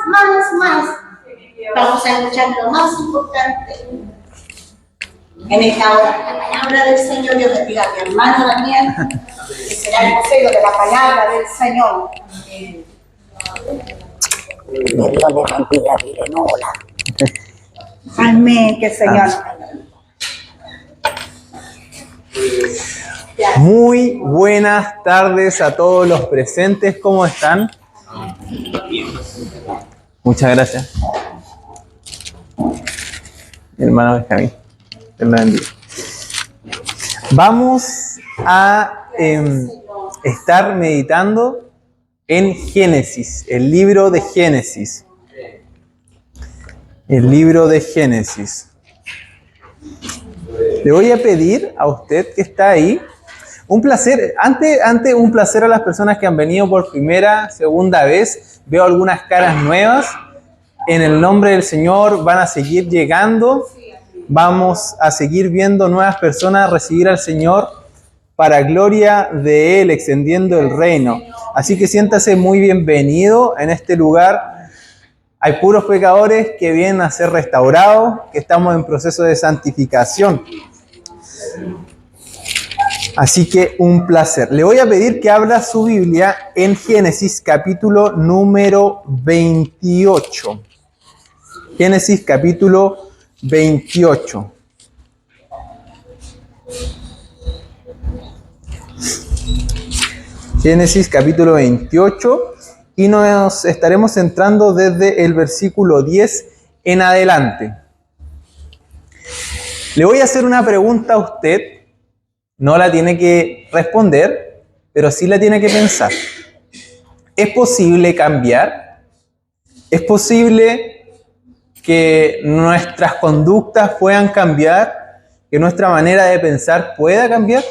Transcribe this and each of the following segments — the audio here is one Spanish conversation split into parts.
más. Vamos a escuchar lo más importante en esta hora, la palabra del Señor. Dios bendiga a mi hermano Daniel, que será el vocero de la palabra del Señor. Dios le bendiga, miren, hola. Amén, que el Señor. Muy buenas tardes a todos los presentes, ¿cómo están? Muchas gracias. Mi hermano Benjamín, Dios me bendiga. Vamos a estar meditando en Génesis, el libro de Génesis. El libro de Génesis. Le voy a pedir a usted que está ahí, un placer, antes un placer a las personas que han venido por primera, segunda vez. Veo algunas caras nuevas. En el nombre del Señor van a seguir llegando. Vamos a seguir viendo nuevas personas recibir al Señor para gloria de Él, extendiendo el reino. Así que siéntase muy bienvenido en este lugar. Hay puros pecadores que vienen a ser restaurados, que estamos en proceso de santificación. Así que un placer. Le voy a pedir que abra su Biblia en Génesis capítulo número 28. Génesis capítulo 28. Génesis capítulo 28. Y nos estaremos centrando desde el versículo 10 en adelante. Le voy a hacer una pregunta a usted. No la tiene que responder, pero sí la tiene que pensar. ¿Es posible cambiar? ¿Es posible que nuestras conductas puedan cambiar? ¿Que nuestra manera de pensar pueda cambiar?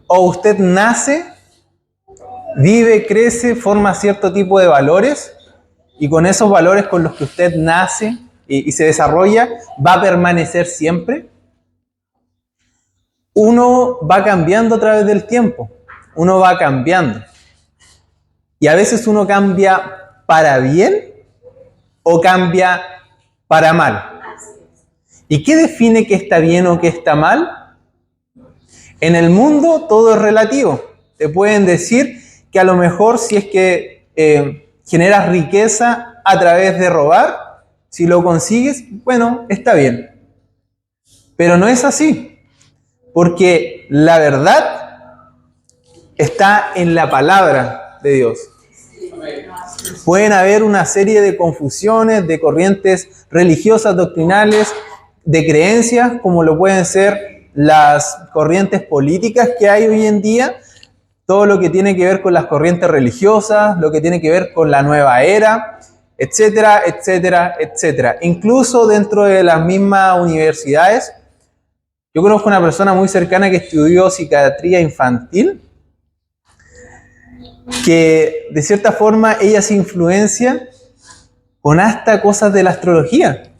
¿O usted nace, vive, crece, forma cierto tipo de valores y con esos valores con los que usted nace y se desarrolla, va a permanecer siempre? Uno va cambiando a través del tiempo, uno va cambiando. Y a veces uno cambia para bien o cambia para mal. ¿Y qué define que está bien o que está mal? En el mundo todo es relativo. Te pueden decir que a lo mejor si es que generas riqueza a través de robar, si lo consigues, bueno, está bien. Pero no es así. Porque la verdad está en la palabra de Dios. Pueden haber una serie de confusiones, de corrientes religiosas, doctrinales, de creencias, como lo pueden ser las corrientes políticas que hay hoy en día, todo lo que tiene que ver con las corrientes religiosas, lo que tiene que ver con la nueva era, etcétera, etcétera, etcétera. Incluso dentro de las mismas universidades. Yo conozco una persona muy cercana que estudió psiquiatría infantil, que de cierta forma ella se influencia con hasta cosas de la astrología.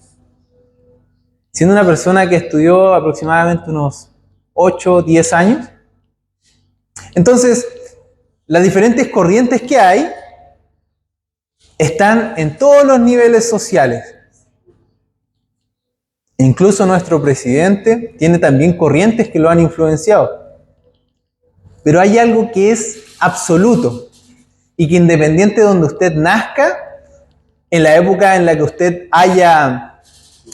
Siendo una persona que estudió aproximadamente unos 8 o 10 años. Entonces, las diferentes corrientes que hay están en todos los niveles sociales. Incluso nuestro presidente tiene también corrientes que lo han influenciado. Pero hay algo que es absoluto y que independiente de donde usted nazca, en la época en la que usted haya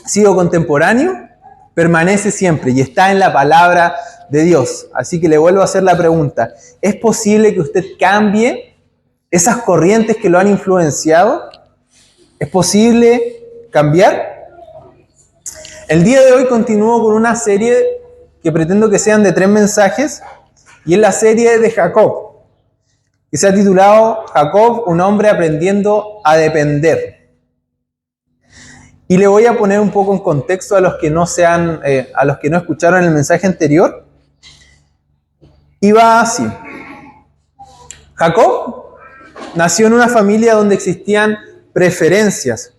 sido contemporáneo, permanece siempre y está en la palabra de Dios. Así que le vuelvo a hacer la pregunta. ¿Es posible que usted cambie esas corrientes que lo han influenciado? ¿Es posible cambiar? El día de hoy continúo con una serie que pretendo que sean de 3 mensajes y es la serie de Jacob, que se ha titulado Jacob, un hombre aprendiendo a depender. Y le voy a poner un poco en contexto a los que no escucharon el mensaje anterior. Y va así. Jacob nació en una familia donde existían preferencias.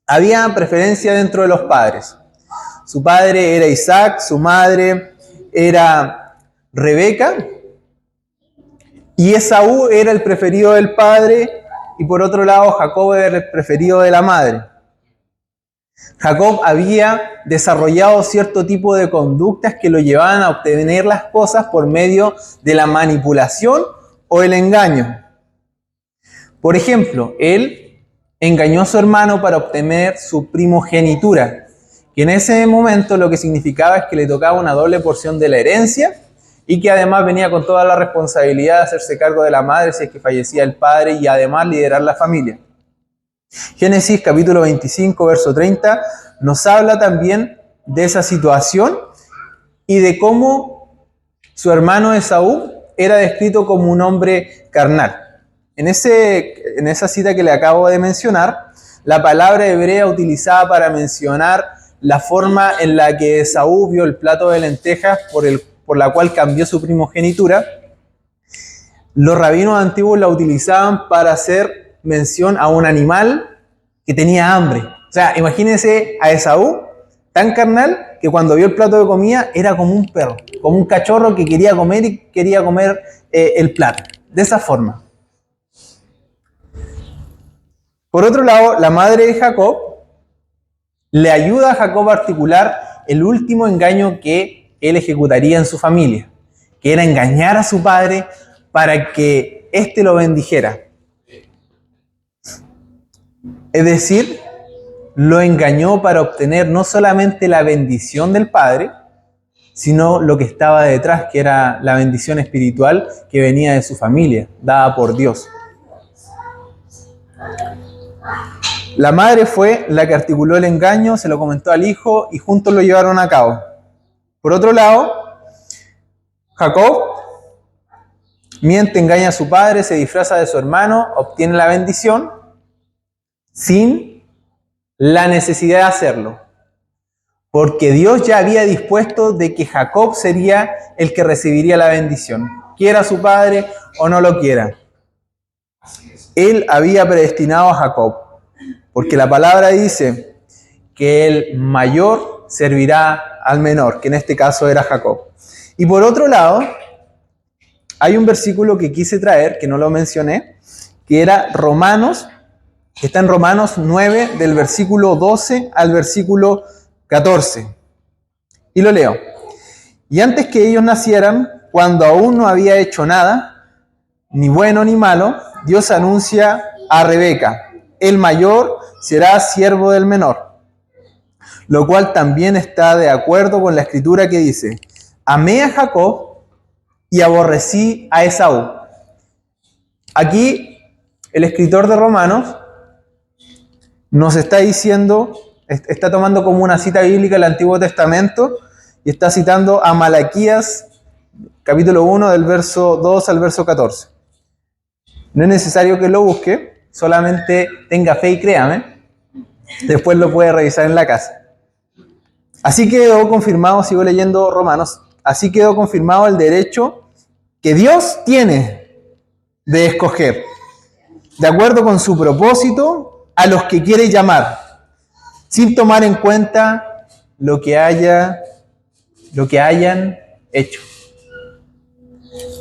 Había preferencia dentro de los padres. Su padre era Isaac, su madre era Rebeca, y Esaú era el preferido del padre y por otro lado Jacob era el preferido de la madre. Jacob había desarrollado cierto tipo de conductas que lo llevaban a obtener las cosas por medio de la manipulación o el engaño. Por ejemplo, él engañó a su hermano para obtener su primogenitura, que en ese momento lo que significaba es que le tocaba una doble porción de la herencia y que además venía con toda la responsabilidad de hacerse cargo de la madre si es que fallecía el padre y además liderar la familia. Génesis capítulo 25, verso 30, nos habla también de esa situación y de cómo su hermano Esaú era descrito como un hombre carnal. En esa cita que le acabo de mencionar, la palabra hebrea utilizada para mencionar la forma en la que Esaú vio el plato de lentejas por la cual cambió su primogenitura, los rabinos antiguos la utilizaban para hacer mención a un animal que tenía hambre. O sea, imagínense a Esaú tan carnal que cuando vio el plato de comida era como un perro, como un cachorro que quería comer y quería comer el plato. De esa forma. Por otro lado, la madre de Jacob le ayuda a Jacob a articular el último engaño que él ejecutaría en su familia, que era engañar a su padre para que éste lo bendijera. Es decir, lo engañó para obtener no solamente la bendición del padre, sino lo que estaba detrás, que era la bendición espiritual que venía de su familia, dada por Dios. La madre fue la que articuló el engaño, se lo comentó al hijo y juntos lo llevaron a cabo. Por otro lado, Jacob miente, engaña a su padre, se disfraza de su hermano, obtiene la bendición sin la necesidad de hacerlo. Porque Dios ya había dispuesto de que Jacob sería el que recibiría la bendición, quiera su padre o no lo quiera. Él había predestinado a Jacob, porque la palabra dice que el mayor servirá al menor, que en este caso era Jacob. Y por otro lado, hay un versículo que quise traer, que no lo mencioné, que era Romanos, que está en Romanos 9, del versículo 12 al versículo 14. Y lo leo. Y antes que ellos nacieran, cuando aún no había hecho nada, ni bueno ni malo, Dios anuncia a Rebeca: el mayor será siervo del menor. Lo cual también está de acuerdo con la escritura que dice: amé a Jacob y aborrecí a Esaú. Aquí el escritor de Romanos nos está diciendo, está tomando como una cita bíblica el Antiguo Testamento y está citando a Malaquías, capítulo 1, del verso 2 al verso 14. No es necesario que lo busque, solamente tenga fe y créame. Después lo puede revisar en la casa. Así quedó confirmado, sigo leyendo Romanos, así quedó confirmado el derecho que Dios tiene de escoger, de acuerdo con su propósito, a los que quiere llamar, sin tomar en cuenta lo que hayan hecho.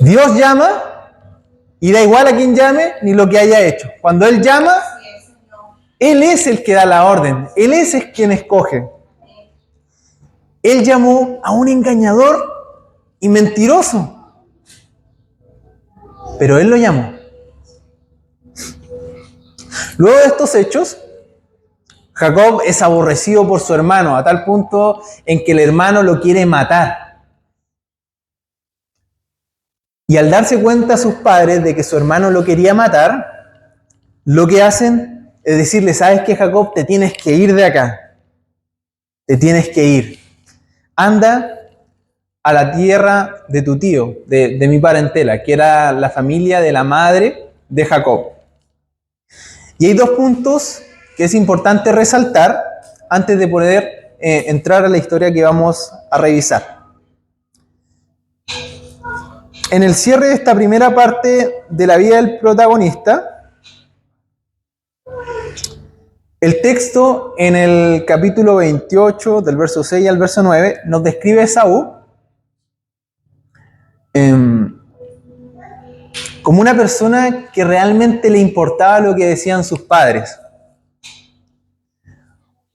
Dios llama y da igual a quién llame ni lo que haya hecho. Cuando Él llama, Él es el que da la orden, Él es quien escoge. Él llamó a un engañador y mentiroso, pero Él lo llamó. Luego de estos hechos, Jacob es aborrecido por su hermano, a tal punto en que el hermano lo quiere matar. Y al darse cuenta sus padres de que su hermano lo quería matar, lo que hacen es decirle: ¿sabes qué, Jacob? Te tienes que ir de acá. Te tienes que ir. Anda a la tierra de tu tío, de mi parentela, que era la familia de la madre de Jacob. Y hay dos puntos que es importante resaltar antes de poder entrar a la historia que vamos a revisar. En el cierre de esta primera parte de la vida del protagonista, el texto en el capítulo 28, del verso 6 al verso 9, nos describe a Esaú como una persona que realmente le importaba lo que decían sus padres.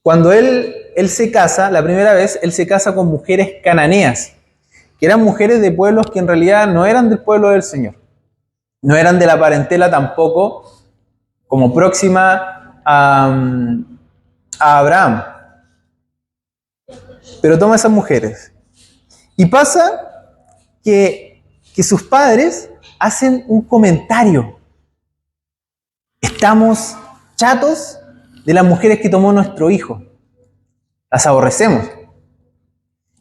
Cuando él se casa, la primera vez, él se casa con mujeres cananeas, que eran mujeres de pueblos que en realidad no eran del pueblo del Señor. No eran de la parentela tampoco, como próxima a Abraham. Pero toma esas mujeres. Y pasa que sus padres hacen un comentario. Estamos chatos de las mujeres que tomó nuestro hijo. Las aborrecemos.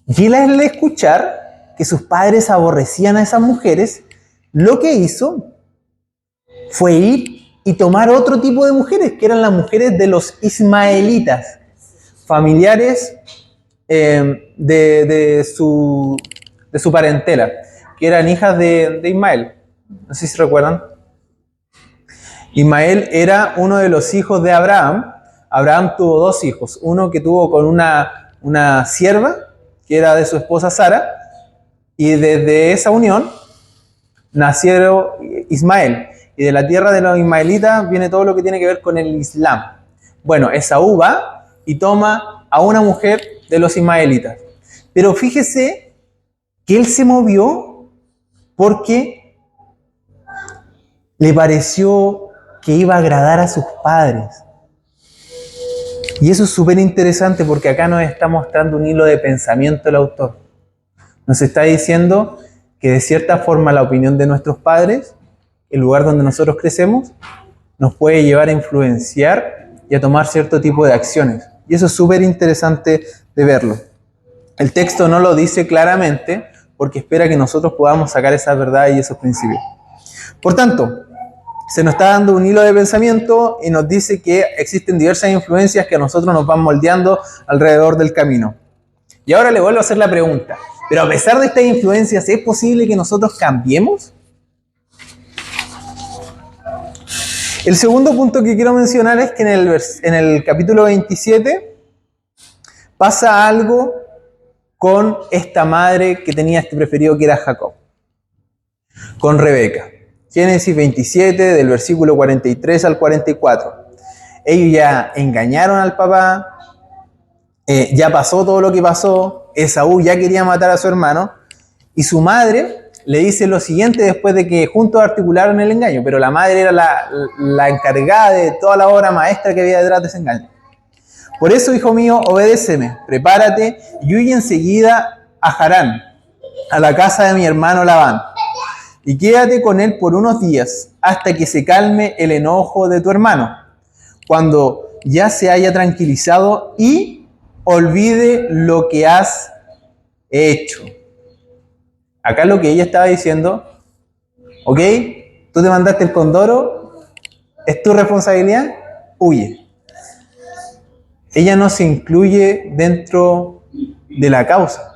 Y él al escuchar que sus padres aborrecían a esas mujeres, lo que hizo fue ir y tomar otro tipo de mujeres, que eran las mujeres de los ismaelitas, familiares de su parentela, que eran hijas de Ismael. No sé si recuerdan. Ismael era uno de los hijos de Abraham. Abraham tuvo dos hijos, uno que tuvo con una sierva, que era de su esposa Sara, y desde esa unión nacieron Ismael. Y de la tierra de los ismaelitas viene todo lo que tiene que ver con el Islam. Bueno, Esaú va y toma a una mujer de los ismaelitas. Pero fíjese que él se movió porque le pareció que iba a agradar a sus padres. Y eso es súper interesante porque acá nos está mostrando un hilo de pensamiento el autor. Nos está diciendo que de cierta forma la opinión de nuestros padres, el lugar donde nosotros crecemos, nos puede llevar a influenciar y a tomar cierto tipo de acciones. Y eso es súper interesante de verlo. El texto no lo dice claramente porque espera que nosotros podamos sacar esa verdad y esos principios. Por tanto, se nos está dando un hilo de pensamiento y nos dice que existen diversas influencias que a nosotros nos van moldeando alrededor del camino. Y ahora le vuelvo a hacer la pregunta, ¿pero a pesar de estas influencias es posible que nosotros cambiemos? El segundo punto que quiero mencionar es que en el capítulo 27 pasa algo con esta madre que tenía este preferido que era Jacob, con Rebeca. Génesis 27, del versículo 43 al 44. Ellos ya engañaron al papá, ya pasó todo lo que pasó, Esaú ya quería matar a su hermano, y su madre le dice lo siguiente después de que juntos articularon el engaño, pero la madre era la encargada de toda la obra maestra que había detrás de ese engaño. Por eso, hijo mío, obedéceme, prepárate y huye enseguida a Harán, a la casa de mi hermano Labán, y quédate con él por unos días hasta que se calme el enojo de tu hermano, cuando ya se haya tranquilizado y olvide lo que has hecho. Acá lo que ella estaba diciendo, ok, tú te mandaste el condoro, es tu responsabilidad, huye. Ella no se incluye dentro de la causa,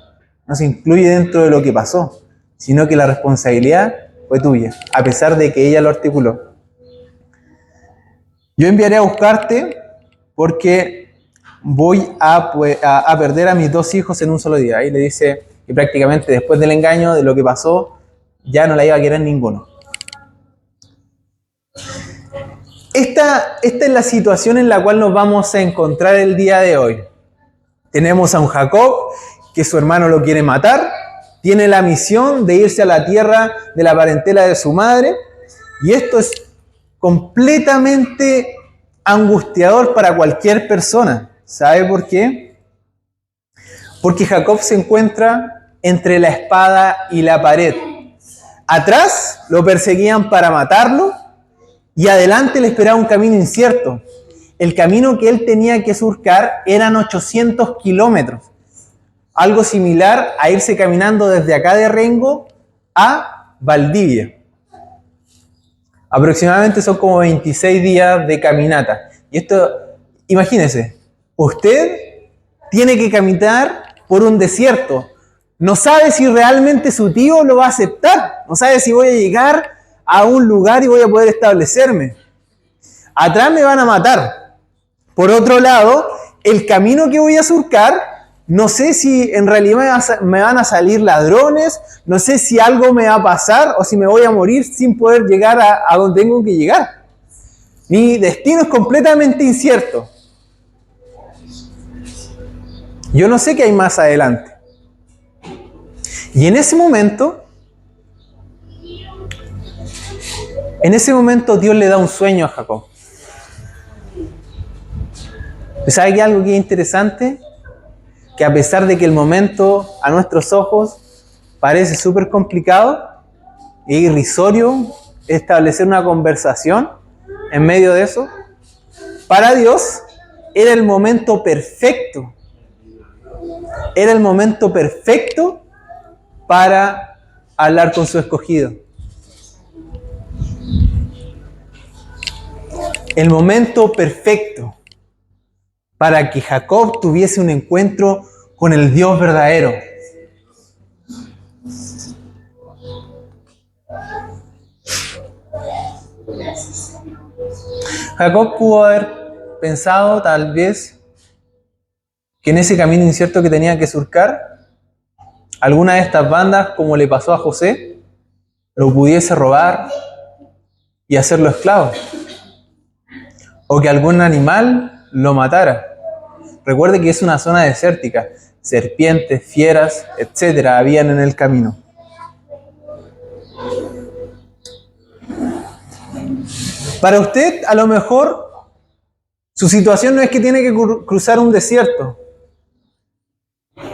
no se incluye dentro de lo que pasó, sino que la responsabilidad fue tuya, a pesar de que ella lo articuló. Yo enviaré a buscarte porque voy a perder a mis dos hijos en un solo día. Ahí le dice que prácticamente después del engaño, de lo que pasó, ya no la iba a querer ninguno. Esta es la situación en la cual nos vamos a encontrar el día de hoy. Tenemos a un Jacob que su hermano lo quiere matar, tiene la misión de irse a la tierra de la parentela de su madre, y esto es completamente angustiador para cualquier persona. ¿Sabe por qué? Porque Jacob se encuentra entre la espada y la pared. Atrás lo perseguían para matarlo y adelante le esperaba un camino incierto. El camino que él tenía que surcar eran 800 kilómetros. Algo similar a irse caminando desde acá de Rengo a Valdivia. Aproximadamente son como 26 días de caminata. Y esto, imagínense, usted tiene que caminar por un desierto. No sabe si realmente su tío lo va a aceptar. No sabe si voy a llegar a un lugar y voy a poder establecerme. Atrás me van a matar. Por otro lado, el camino que voy a surcar no sé si en realidad me van a salir ladrones, no sé si algo me va a pasar o si me voy a morir sin poder llegar a donde tengo que llegar. Mi destino es completamente incierto. Yo no sé qué hay más adelante. Y en ese momento Dios le da un sueño a Jacob. ¿Sabe qué? Algo que es interesante, que a pesar de que el momento a nuestros ojos parece súper complicado e irrisorio establecer una conversación en medio de eso, para Dios era el momento perfecto. Era el momento perfecto para hablar con su escogido. El momento perfecto para que Jacob tuviese un encuentro con el Dios verdadero. Jacob pudo haber pensado tal vez que en ese camino incierto que tenía que surcar, alguna de estas bandas, como le pasó a José, lo pudiese robar y hacerlo esclavo. O que algún animal lo matara. Recuerde que es una zona desértica. Serpientes, fieras, etcétera, habían en el camino. Para usted, a lo mejor, su situación no es que tiene que cruzar un desierto.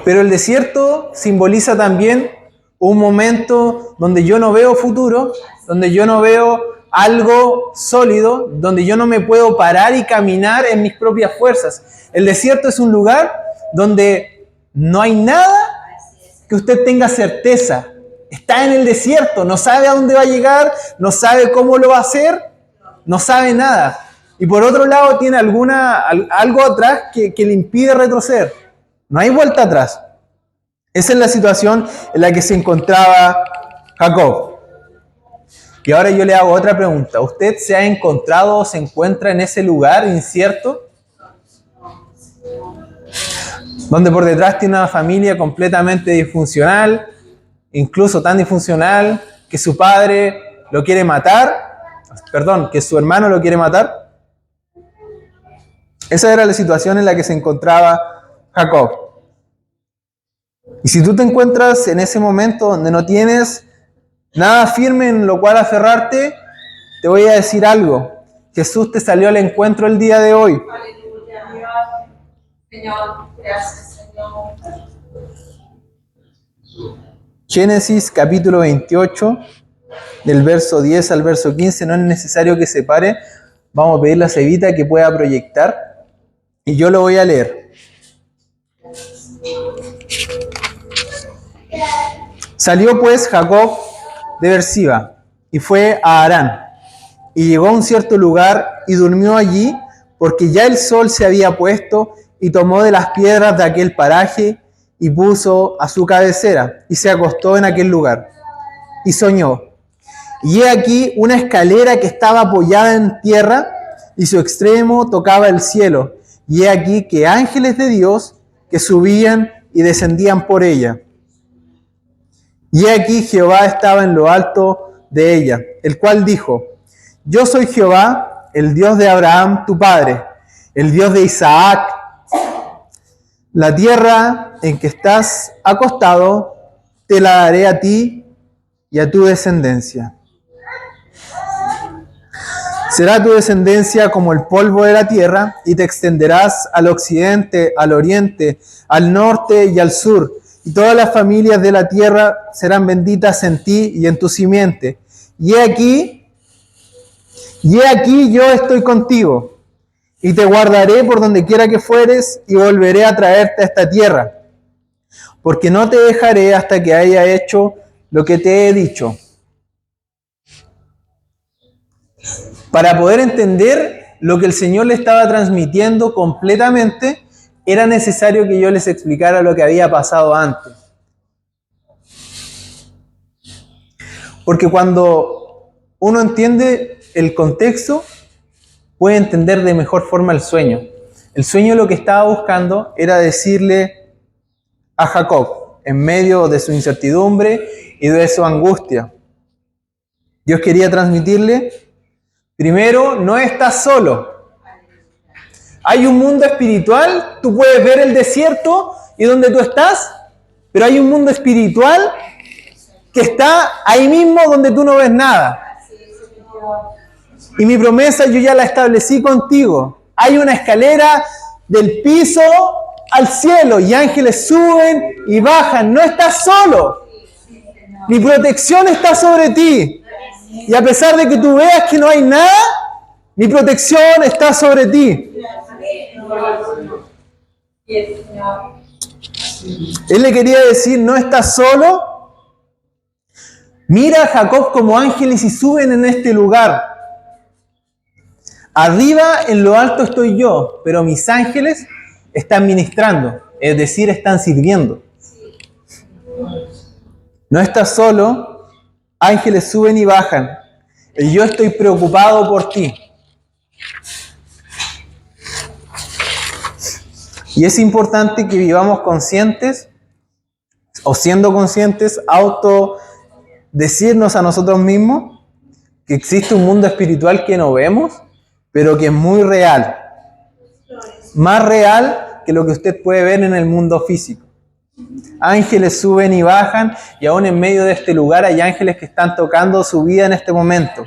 Pero el desierto simboliza también un momento donde yo no veo futuro, donde yo no veo algo sólido, donde yo no me puedo parar y caminar en mis propias fuerzas. El desierto es un lugar donde no hay nada que usted tenga certeza. Está en el desierto, no sabe a dónde va a llegar, no sabe cómo lo va a hacer, no sabe nada. Y por otro lado tiene algo atrás que le impide retroceder. No hay vuelta atrás. Esa es la situación en la que se encontraba Jacob. Y ahora yo le hago otra pregunta. ¿Usted se ha encontrado o se encuentra en ese lugar incierto? Donde por detrás tiene una familia completamente disfuncional, incluso tan disfuncional que su padre lo quiere matar, que su hermano lo quiere matar. Esa era la situación en la que se encontraba Jacob. Y si tú te encuentras en ese momento donde no tienes nada firme en lo cual aferrarte, te voy a decir algo. Jesús te salió al encuentro el día de hoy. Aleluya. Señor, gracias, Señor. Génesis capítulo 28, del verso 10 al verso 15. No es necesario que se pare. Vamos a pedirle a Cevita que pueda proyectar. Y yo lo voy a leer. Salió pues Jacob de Berseba y fue a Harán. Y llegó a un cierto lugar y durmió allí, porque ya el sol se había puesto, y tomó de las piedras de aquel paraje y puso a su cabecera, y se acostó en aquel lugar. Y soñó. Y he aquí una escalera que estaba apoyada en tierra, y su extremo tocaba el cielo. Y he aquí que ángeles de Dios que subían y descendían por ella. Y he aquí Jehová estaba en lo alto de ella, el cual dijo: Yo soy Jehová, el Dios de Abraham tu padre, el Dios de Isaac. La tierra en que estás acostado te la daré a ti y a tu descendencia. Será tu descendencia como el polvo de la tierra, y te extenderás al occidente, al oriente, al norte y al sur. Y todas las familias de la tierra serán benditas en ti y en tu simiente. Y he aquí yo estoy contigo, y te guardaré por donde quiera que fueres, y volveré a traerte a esta tierra, porque no te dejaré hasta que haya hecho lo que te he dicho. Para poder entender lo que el Señor le estaba transmitiendo completamente, era necesario que yo les explicara lo que había pasado antes. Porque cuando uno entiende el contexto, puede entender de mejor forma el sueño. El sueño lo que estaba buscando era decirle a Jacob en medio de su incertidumbre y de su angustia. Dios quería transmitirle, primero, no estás solo. Hay un mundo espiritual, tú puedes ver el desierto y donde tú estás, pero hay un mundo espiritual que está ahí mismo donde tú no ves nada. Y mi promesa yo ya la establecí contigo. Hay una escalera del piso al cielo y ángeles suben y bajan. No estás solo. Mi protección está sobre ti. Y a pesar de que tú veas que no hay nada, mi protección está sobre ti. Él le quería decir, no estás solo. Mira a Jacob como ángeles y suben en este lugar. Arriba, en lo alto estoy yo, pero mis ángeles están ministrando, es decir, están sirviendo. No estás solo, ángeles suben y bajan, y yo estoy preocupado por ti. Y es importante que vivamos conscientes, o siendo conscientes, decirnos a nosotros mismos que existe un mundo espiritual que no vemos, pero que es muy real. Más real que lo que usted puede ver en el mundo físico. Ángeles suben y bajan, y aún en medio de este lugar hay ángeles que están tocando su vida en este momento.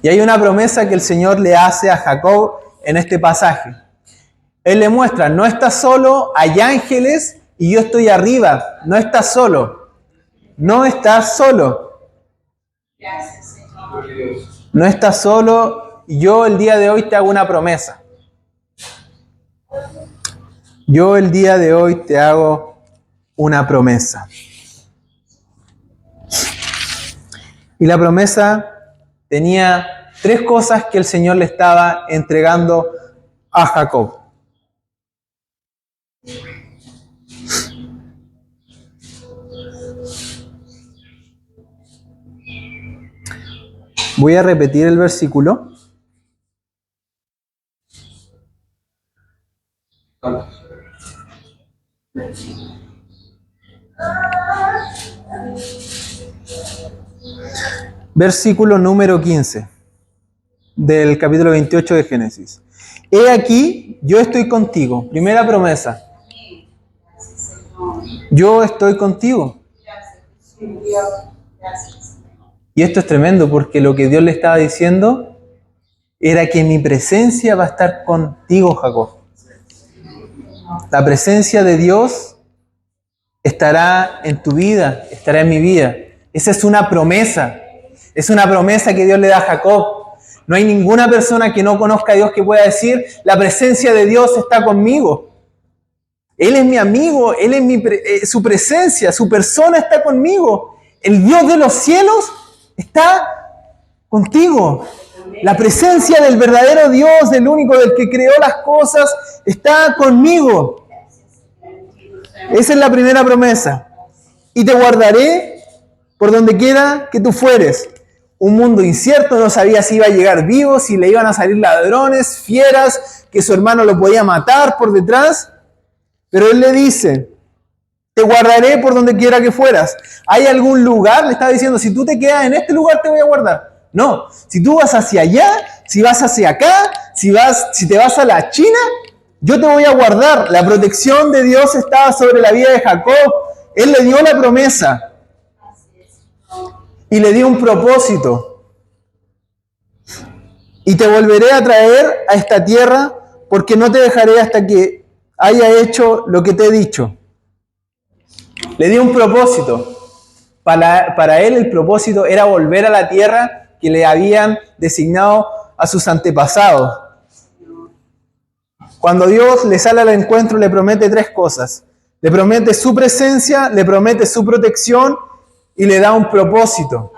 Y hay una promesa que el Señor le hace a Jacob en este pasaje. Él le muestra, no estás solo, hay ángeles y yo estoy arriba. No estás solo. No estás solo. No estás solo. Yo el día de hoy te hago una promesa. Yo el día de hoy te hago una promesa. Y la promesa tenía 3 cosas que el Señor le estaba entregando a Jacob. Voy a repetir el versículo. Versículo número 15 del capítulo 28 de Génesis. He aquí, yo estoy contigo. Primera promesa. Yo estoy contigo. Y esto es tremendo porque lo que Dios le estaba diciendo era que mi presencia va a estar contigo, Jacob. La presencia de Dios estará en tu vida, estará en mi vida. Esa es una promesa. Es una promesa que Dios le da a Jacob. No hay ninguna persona que no conozca a Dios que pueda decir, la presencia de Dios está conmigo. Él es mi amigo, Él es su presencia, su persona está conmigo. El Dios de los cielos está contigo. La presencia del verdadero Dios, del único, del que creó las cosas, está conmigo. Esa es la primera promesa. Y te guardaré por donde quiera que tú fueres. Un mundo incierto, no sabía si iba a llegar vivo, si le iban a salir ladrones, fieras, que su hermano lo podía matar por detrás. Pero él le dice, te guardaré por donde quiera que fueras. ¿Hay algún lugar? Le estaba diciendo, si tú te quedas en este lugar te voy a guardar. No, si tú vas hacia allá, si vas hacia acá, si te vas a la China, yo te voy a guardar. La protección de Dios estaba sobre la vida de Jacob. Él le dio la promesa. Y le dio un propósito. Y te volveré a traer a esta tierra porque no te dejaré hasta que haya hecho lo que te he dicho. Le dio un propósito. Para él el propósito era volver a la tierra que le habían designado a sus antepasados. Cuando Dios le sale al encuentro, le promete 3 cosas. Le promete su presencia, le promete su protección y le da un propósito.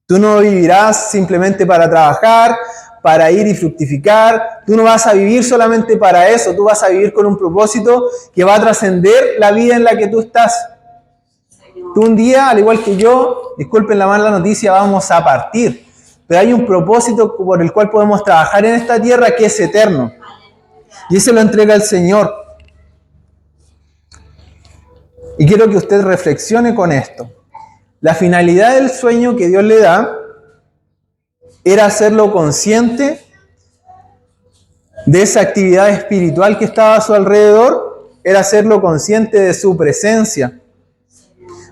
Tú no vivirás simplemente para trabajar, para ir y fructificar. Tú no vas a vivir solamente para eso. Tú vas a vivir con un propósito que va a trascender la vida en la que tú estás. Tú un día, al igual que yo, disculpen la mala noticia, vamos a partir. Pero hay un propósito por el cual podemos trabajar en esta tierra que es eterno. Y ese lo entrega el Señor. Y quiero que usted reflexione con esto. La finalidad del sueño que Dios le da era hacerlo consciente de esa actividad espiritual que estaba a su alrededor, era hacerlo consciente de su presencia,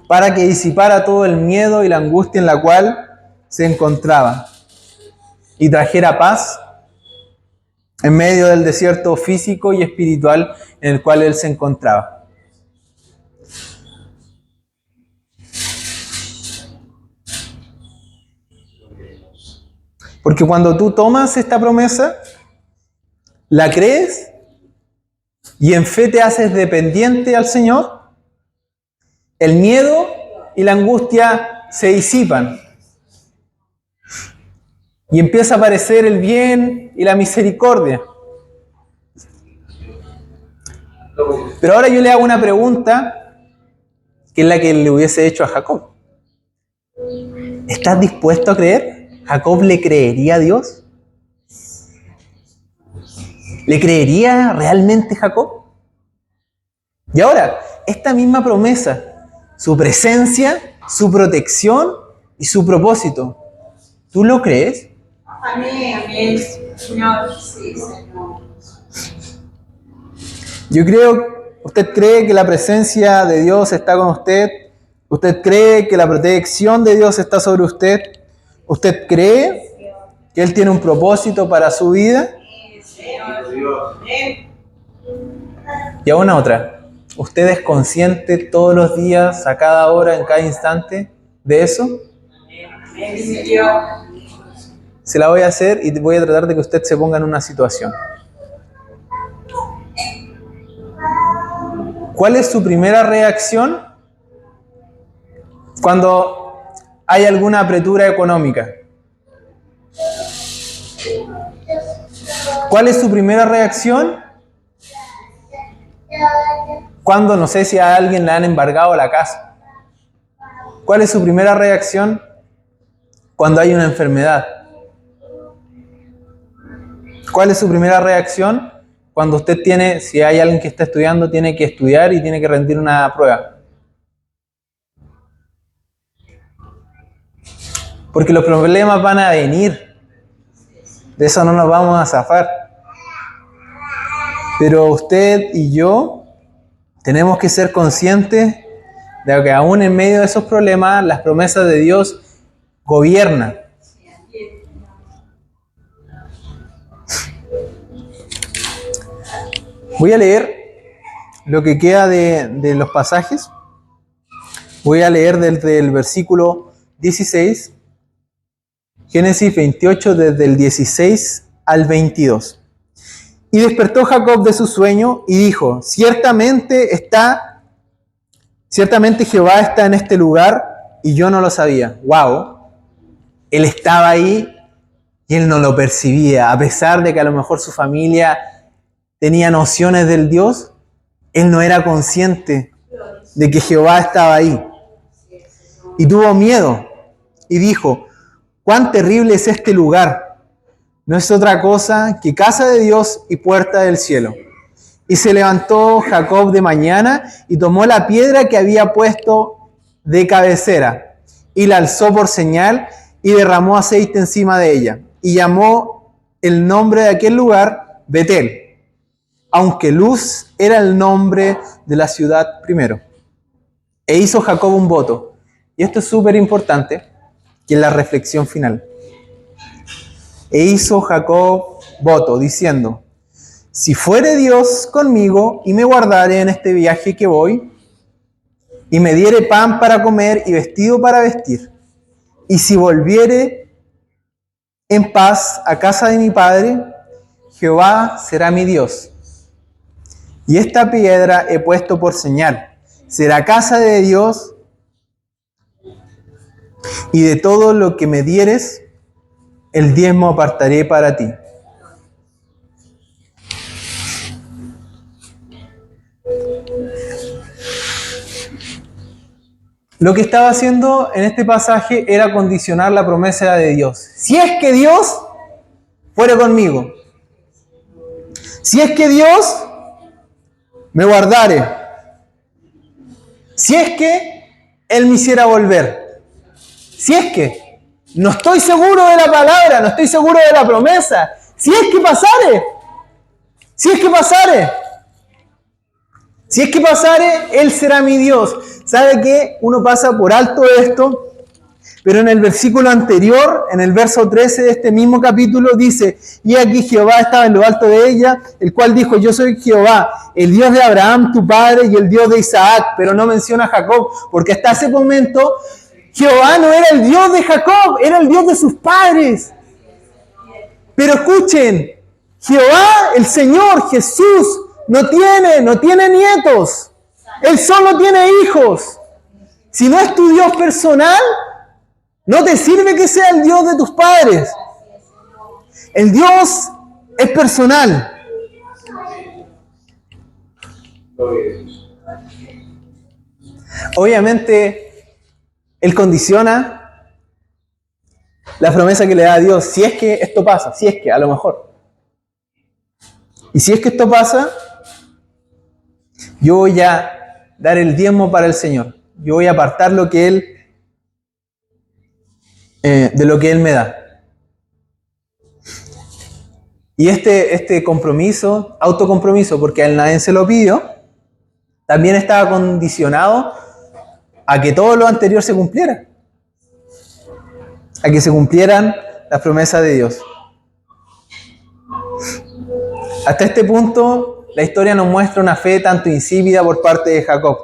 para que disipara todo el miedo y la angustia en la cual se encontraba y trajera paz en medio del desierto físico y espiritual en el cual él se encontraba. Porque cuando tú tomas esta promesa, la crees y en fe te haces dependiente al Señor, el miedo y la angustia se disipan y empieza a aparecer el bien y la misericordia. Pero ahora yo le hago una pregunta que es la que le hubiese hecho a Jacob. ¿Estás dispuesto a creer? ¿Jacob le creería a Dios? ¿Le creería realmente Jacob? Y ahora, esta misma promesa, su presencia, su protección y su propósito, ¿tú lo crees? Amén, amén, Señor, sí, Señor. Yo creo, ¿usted cree que la presencia de Dios está con usted? ¿Usted cree que la protección de Dios está sobre usted? ¿Usted cree que Él tiene un propósito para su vida? Y a una otra, ¿usted es consciente todos los días, a cada hora, en cada instante de eso? Se la voy a hacer y voy a tratar de que usted se ponga en una situación. ¿Cuál es su primera reacción cuando hay alguna apretura económica? ¿Cuál es su primera reacción cuando, no sé si a alguien le han embargado la casa? ¿Cuál es su primera reacción cuando hay una enfermedad? ¿Cuál es su primera reacción cuando usted tiene, si hay alguien que está estudiando, tiene que estudiar y tiene que rendir una prueba? Porque los problemas van a venir. De eso no nos vamos a zafar. Pero usted y yo tenemos que ser conscientes de que aún en medio de esos problemas, las promesas de Dios gobiernan. Voy a leer lo que queda de los pasajes. Voy a leer desde el versículo 16, Génesis 28, desde el 16 al 22. Y despertó Jacob de su sueño y dijo, ciertamente Jehová está en este lugar y yo no lo sabía. ¡Wow! Él estaba ahí y él no lo percibía. A pesar de que a lo mejor su familia tenía nociones del Dios, él no era consciente de que Jehová estaba ahí. Y tuvo miedo y dijo, cuán terrible es este lugar. No es otra cosa que casa de Dios y puerta del cielo. Y se levantó Jacob de mañana y tomó la piedra que había puesto de cabecera y la alzó por señal y derramó aceite encima de ella. Y llamó el nombre de aquel lugar Betel, aunque Luz era el nombre de la ciudad primero. E hizo Jacob un voto. Y esto es súper importante, que es la reflexión final. E hizo Jacob voto, diciendo, si fuere Dios conmigo y me guardare en este viaje que voy, y me diere pan para comer y vestido para vestir, y si volviere en paz a casa de mi padre, Jehová será mi Dios. Y esta piedra he puesto por señal, será casa de Dios, y de todo lo que me dieres, el diezmo apartaré para ti. Lo que estaba haciendo en este pasaje era condicionar la promesa de Dios. Si es que Dios fuere conmigo, si es que Dios me guardare, Si es que Él me hiciera volver. Si es que no estoy seguro de la palabra, no estoy seguro de la promesa. Si es que pasare. Si es que pasare. Si es que pasare, Él será mi Dios. ¿Sabe qué? Uno pasa por alto esto, pero en el versículo anterior, en el verso 13 de este mismo capítulo, dice: y aquí Jehová estaba en lo alto de ella, el cual dijo: yo soy Jehová, el Dios de Abraham, tu padre, y el Dios de Isaac. Pero no menciona a Jacob, porque hasta ese momento Jehová no era el Dios de Jacob, era el Dios de sus padres. Pero escuchen, Jehová, el Señor, Jesús, no tiene nietos. Él solo tiene hijos. Si no es tu Dios personal, no te sirve que sea el Dios de tus padres. El Dios es personal. Obviamente, Él condiciona la promesa que le da a Dios. Si es que esto pasa, si es que a lo mejor. Y si es que esto pasa, yo voy a dar el diezmo para el Señor. Yo voy a apartar lo que Él de lo que Él me da. Y este compromiso, autocompromiso, porque a Él nadie se lo pidió, también estaba condicionado a que todo lo anterior se cumpliera. A que se cumplieran las promesas de Dios. Hasta este punto, la historia nos muestra una fe tanto insípida por parte de Jacob.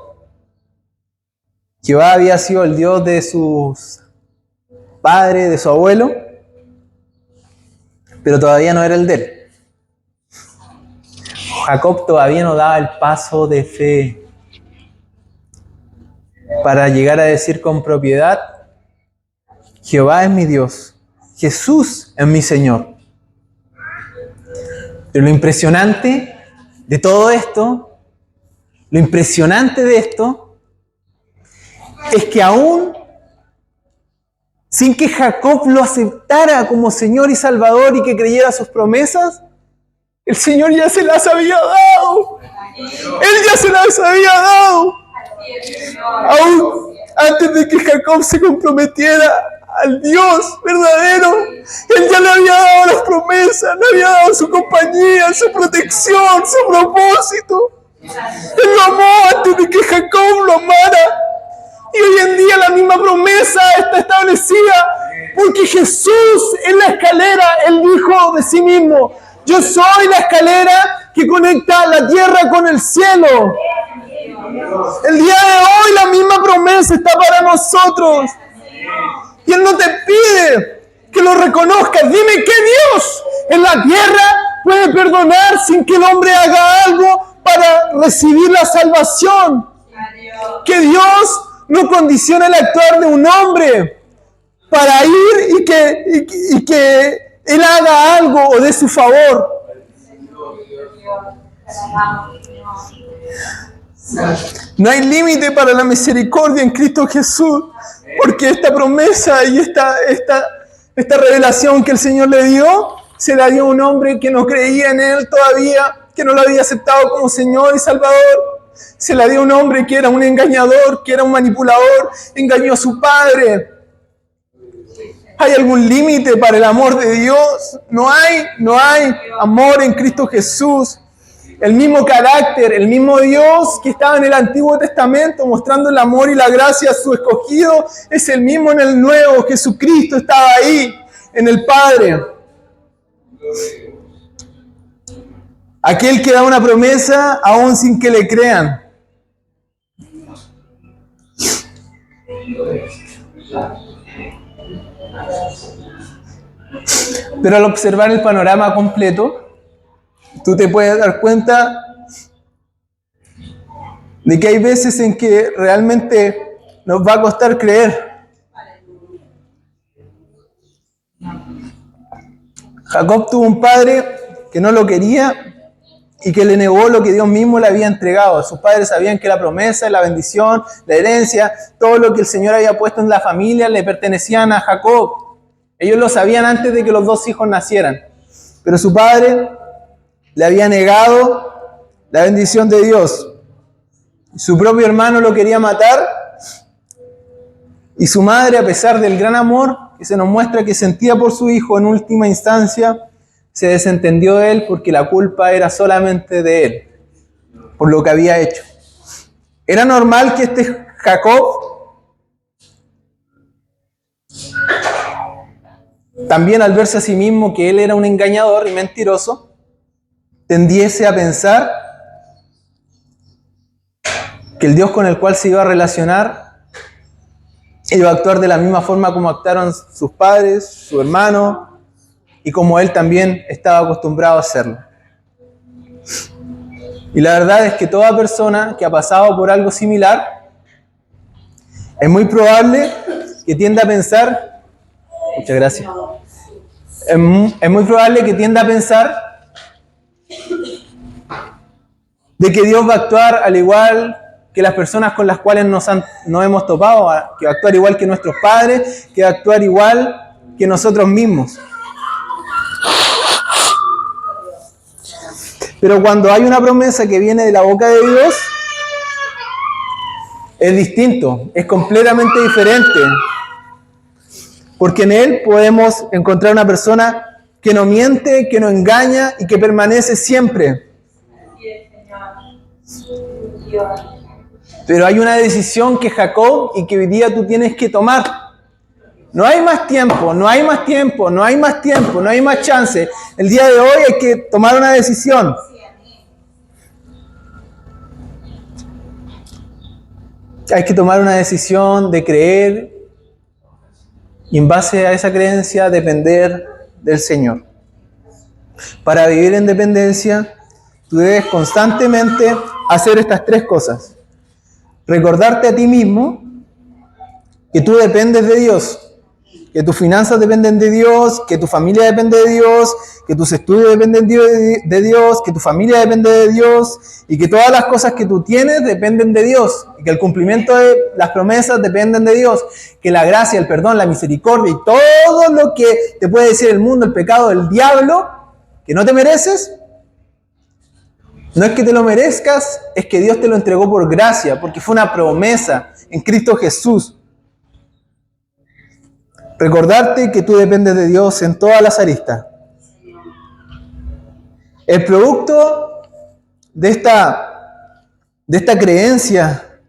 Jehová había sido el Dios de sus padre, de su abuelo, pero todavía no era el de él. Jacob todavía no daba el paso de fe para llegar a decir con propiedad: Jehová es mi Dios, Jesús es mi Señor. Pero lo impresionante de todo esto, lo impresionante de esto, es que aún sin que Jacob lo aceptara como Señor y Salvador y que creyera sus promesas, el Señor ya se las había dado. Él ya se las había dado. Aún antes de que Jacob se comprometiera al Dios verdadero, Él ya le había dado las promesas, le había dado su compañía, su protección, su propósito. Él lo amó antes de que Jacob lo amara. Y hoy en día la misma promesa está establecida, porque Jesús en la escalera, Él dijo de sí mismo: yo soy la escalera que conecta la tierra con el cielo. El día de hoy la misma promesa está para nosotros. Y Él no te pide que lo reconozcas. Dime qué Dios en la tierra puede perdonar sin que el hombre haga algo para recibir la salvación. Que Dios no condiciona el actuar de un hombre para ir y que Él haga algo o dé su favor. No hay límite para la misericordia en Cristo Jesús, porque esta promesa y esta revelación que el Señor le dio, se la dio a un hombre que no creía en Él todavía, que no lo había aceptado como Señor y Salvador. Se la dio a un hombre que era un engañador, que era un manipulador, engañó a su padre. ¿Hay algún límite para el amor de Dios? No hay amor en Cristo Jesús. El mismo carácter, el mismo Dios que estaba en el Antiguo Testamento mostrando el amor y la gracia a su escogido, es el mismo en el Nuevo. Jesucristo estaba ahí, en el Padre. Aquel que da una promesa aún sin que le crean. Pero al observar el panorama completo, tú te puedes dar cuenta de que hay veces en que realmente nos va a costar creer. Jacob tuvo un padre que no lo quería y que le negó lo que Dios mismo le había entregado. Sus padres sabían que la promesa, la bendición, la herencia, todo lo que el Señor había puesto en la familia le pertenecían a Jacob. Ellos lo sabían antes de que los dos hijos nacieran. Pero su padre le había negado la bendición de Dios. Su propio hermano lo quería matar. Y su madre, a pesar del gran amor que se nos muestra que sentía por su hijo, en última instancia se desentendió de él porque la culpa era solamente de él, por lo que había hecho. Era normal que este Jacob, también al verse a sí mismo que él era un engañador y mentiroso, tendiese a pensar que el Dios con el cual se iba a relacionar iba a actuar de la misma forma como actuaron sus padres, su hermano, y como él también estaba acostumbrado a hacerlo. Y la verdad es que toda persona que ha pasado por algo similar, es muy probable que tienda a pensar, muchas gracias, es muy probable que tienda a pensar de que Dios va a actuar al igual que las personas con las cuales nos hemos topado, que va a actuar igual que nuestros padres, que va a actuar igual que nosotros mismos. Pero cuando hay una promesa que viene de la boca de Dios, es distinto, es completamente diferente. Porque en Él podemos encontrar una persona que no miente, que no engaña y que permanece siempre. Pero hay una decisión que Jacob y que hoy día tú tienes que tomar. No hay más tiempo, no hay más tiempo, no hay más tiempo, no hay más chance. El día de hoy hay que tomar una decisión. Hay que tomar una decisión de creer y en base a esa creencia depender del Señor. Para vivir en dependencia, tú debes constantemente hacer estas tres cosas. Recordarte a ti mismo que tú dependes de Dios, que tus finanzas dependen de Dios, que tu familia depende de Dios, que tus estudios dependen de Dios, que tu familia depende de Dios y que todas las cosas que tú tienes dependen de Dios y que el cumplimiento de las promesas dependen de Dios, que la gracia, el perdón, la misericordia y todo lo que te puede decir el mundo, el pecado, el diablo, que no te mereces, no es que te lo merezcas, es que Dios te lo entregó por gracia, porque fue una promesa en Cristo Jesús. Recordarte que tú dependes de Dios en todas las aristas. El producto de esta creencia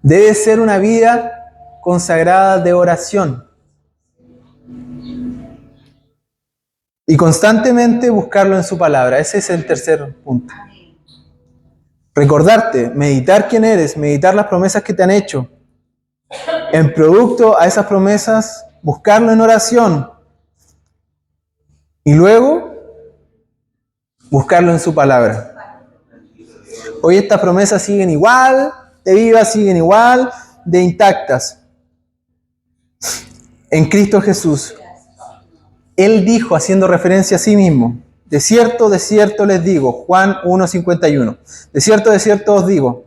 debe ser una vida consagrada de oración. Y constantemente buscarlo en su palabra. Ese es el tercer punto. Recordarte, meditar quién eres, meditar las promesas que te han hecho. En producto a esas promesas, buscarlo en oración. Y luego, buscarlo en su palabra. Hoy estas promesas siguen igual de vivas, siguen igual de intactas. En Cristo Jesús. Él dijo, haciendo referencia a sí mismo, de cierto les digo, Juan 1:51, de cierto os digo,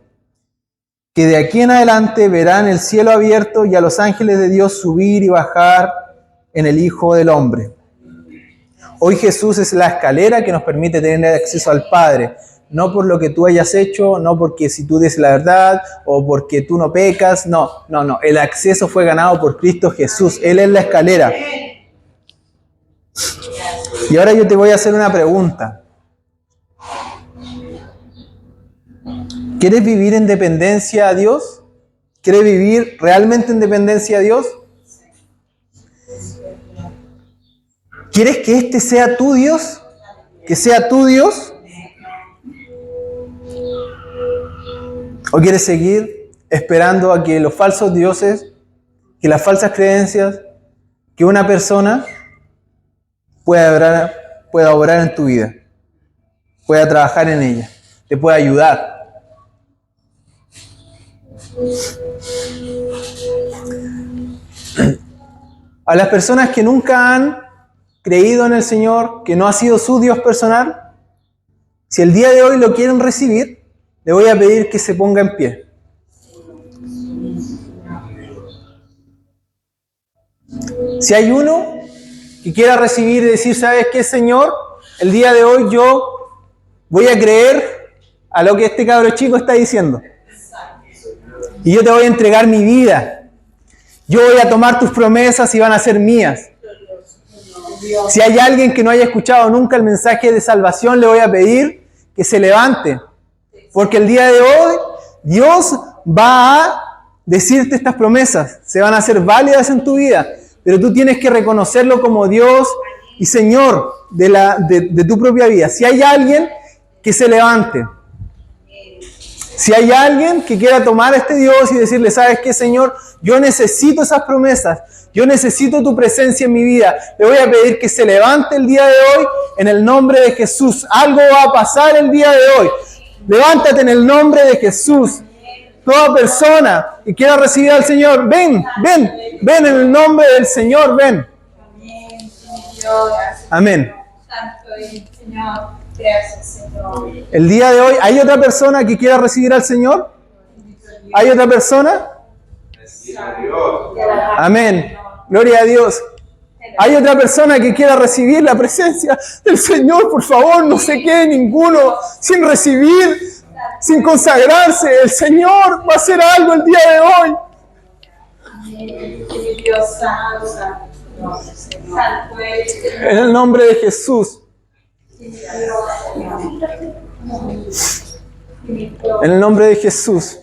que de aquí en adelante verán el cielo abierto y a los ángeles de Dios subir y bajar en el Hijo del Hombre. Hoy Jesús es la escalera que nos permite tener acceso al Padre, no por lo que tú hayas hecho, no porque si tú dices la verdad o porque tú no pecas, no, el acceso fue ganado por Cristo Jesús, Él es la escalera. Y ahora yo te voy a hacer una pregunta. ¿Quieres vivir en dependencia a Dios? ¿Quieres vivir realmente en dependencia a Dios? ¿Quieres que este sea tu Dios? ¿Que sea tu Dios? ¿O quieres seguir esperando a que los falsos dioses, que las falsas creencias, que una persona pueda obrar en tu vida, pueda trabajar en ella, te pueda ayudar? A las personas que nunca han creído en el Señor, que no ha sido su Dios personal, si el día de hoy lo quieren recibir, le voy a pedir que se ponga en pie. Si hay uno que quiera recibir y decir, ¿sabes qué, Señor? El día de hoy yo voy a creer a lo que este cabro chico está diciendo. Y yo te voy a entregar mi vida. Yo voy a tomar tus promesas y van a ser mías. Si hay alguien que no haya escuchado nunca el mensaje de salvación, le voy a pedir que se levante. Porque el día de hoy, Dios va a decirte estas promesas. Se van a hacer válidas en tu vida. Pero tú tienes que reconocerlo como Dios y Señor de tu propia vida. Si hay alguien que se levante. Si hay alguien que quiera tomar a este Dios y decirle, ¿sabes qué, Señor? Yo necesito esas promesas. Yo necesito tu presencia en mi vida. Le voy a pedir que se levante el día de hoy en el nombre de Jesús. Algo va a pasar el día de hoy. Levántate en el nombre de Jesús. Toda persona que quiera recibir al Señor, ven en el nombre del Señor, ven. Amén. Señor. Gracias, Señor. El día de hoy, ¿hay otra persona que quiera recibir al Señor? ¿Hay otra persona? Amén. Gloria a Dios. ¿Hay otra persona que quiera recibir la presencia del Señor? Por favor, no se quede ninguno sin recibir, sin consagrarse. El Señor va a hacer algo el día de hoy. En el nombre de Jesús. En el nombre de Jesús.